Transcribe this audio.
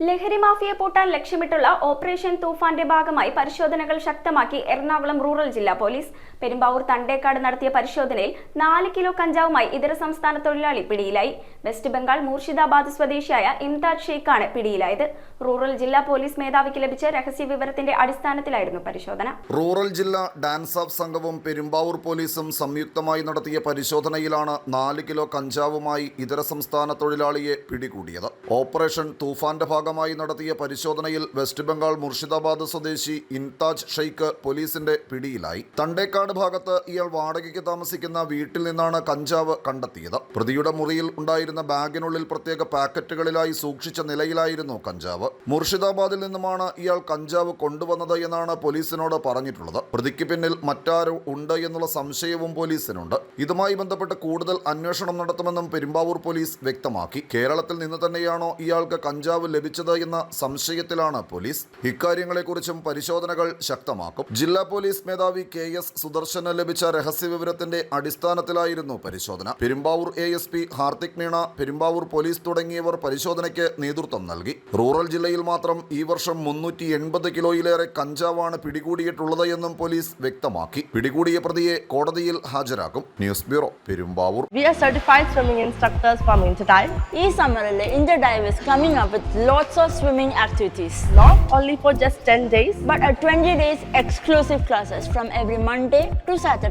ലഹരി മാഫിയെ പൂട്ടാൻ ലക്ഷ്യമിട്ടുള്ള ഓപ്പറേഷൻ തൂഫാന്റെ ഭാഗമായി പരിശോധനകൾ ശക്തമാക്കി എറണാകുളം റൂറൽ ജില്ലാ പോലീസ്. പെരുമ്പാവൂർ തണ്ടേക്കാട് നടത്തിയ പരിശോധനയിൽ 4 കിലോ കഞ്ചാവുമായി ഇതര സംസ്ഥാന തൊഴിലാളി പിടിയിലായി. വെസ്റ്റ് ബംഗാൾ മൂർഷിദാബാദ് സ്വദേശിയായ ഇംതാജ് ഷെയ്ഖാണ് പിടിയിലായത്. റൂറൽ ജില്ലാ പോലീസ് മേധാവിക്ക് ലഭിച്ച രഹസ്യ വിവരത്തിന്റെ അടിസ്ഥാനത്തിലായിരുന്നു പരിശോധന. റൂറൽ ജില്ലാ ഡാൻസ് ഓഫ് സംഘവും പെരുമ്പാവൂർ പോലീസും സംയുക്തമായി നടത്തിയ പരിശോധനയിലാണ് 4 കിലോ കഞ്ചാവുമായി ഇതര സംസ്ഥാന തൊഴിലാളിയെ പിടികൂടിയത്. ഓപ്പറേഷൻ തൂഫാന്റെ ഭാഗമായി നടത്തിയ പരിശോധനയിൽ വെസ്റ്റ് ബംഗാൾ മുർഷിദാബാദ് സ്വദേശി ഇംതാജ് ഷെയ്ഖ് പോലീസിന്റെ പിടിയിലായി. തണ്ടേക്കാട് ഭാഗത്ത് ഇയാൾ വാടകയ്ക്ക് താമസിക്കുന്ന വീട്ടിൽ നിന്നാണ് കഞ്ചാവ് കണ്ടെത്തിയത്. പ്രതിയുടെ മുറിയിൽ ഉണ്ടായിരുന്ന ബാഗിനുള്ളിൽ പ്രത്യേക പാക്കറ്റുകളിലായി സൂക്ഷിച്ച നിലയിലായിരുന്നു കഞ്ചാവ്. മുർഷിദാബാദിൽ നിന്നുമാണ് ഇയാൾ കഞ്ചാവ് കൊണ്ടുവന്നത് എന്നാണ് പോലീസിനോട് പറഞ്ഞിട്ടുള്ളത്. പ്രതിക്ക് പിന്നിൽ മറ്റാരോ ഉണ്ട് എന്നുള്ള സംശയവും പോലീസിനുണ്ട്. ഇതുമായി ബന്ധപ്പെട്ട് കൂടുതൽ അന്വേഷണം നടത്തുമെന്നും പെരുമ്പാവൂർ പോലീസ് വ്യക്തമാക്കി. കേരളത്തിൽ നിന്ന് തന്നെയാണോ ഇയാൾക്ക് കഞ്ചാവ് ലഭിച്ചത് എന്ന സംശയത്തിലാണ് പോലീസ്. ഇക്കാര്യങ്ങളെക്കുറിച്ചും പരിശോധനകൾ ശക്തമാക്കും. ജില്ലാ പോലീസ് മേധാവി KS സുദർശന് ലഭിച്ച രഹസ്യവിവരത്തിന്റെ അടിസ്ഥാനത്തിലായിരുന്നു പരിശോധന. പെരുമ്പാവൂർ ASP ഹാർദിക് മീണ, പെരുമ്പാവൂർ പോലീസ് തുടങ്ങിയവർ പരിശോധനയ്ക്ക് നേതൃത്വം നൽകി. റൂറൽ ജില്ലയിൽ മാത്രം ഈ വർഷം 380 കിലോയിലേറെ കഞ്ചാവാണ് പിടികൂടിയിട്ടുള്ളത് എന്നും പോലീസ് വ്യക്തമാക്കി. പിടികൂടിയ പ്രതിയെ കോടതിയിൽ ഹാജരാക്കും. News bureau, Perumbavoor. We are certified swimming instructors from Interdive. ഈ സമ്മറിൽ Interdive is coming up with lots of swimming activities. Not only for just 10 days, but 20 days exclusive classes from every Monday to Saturday.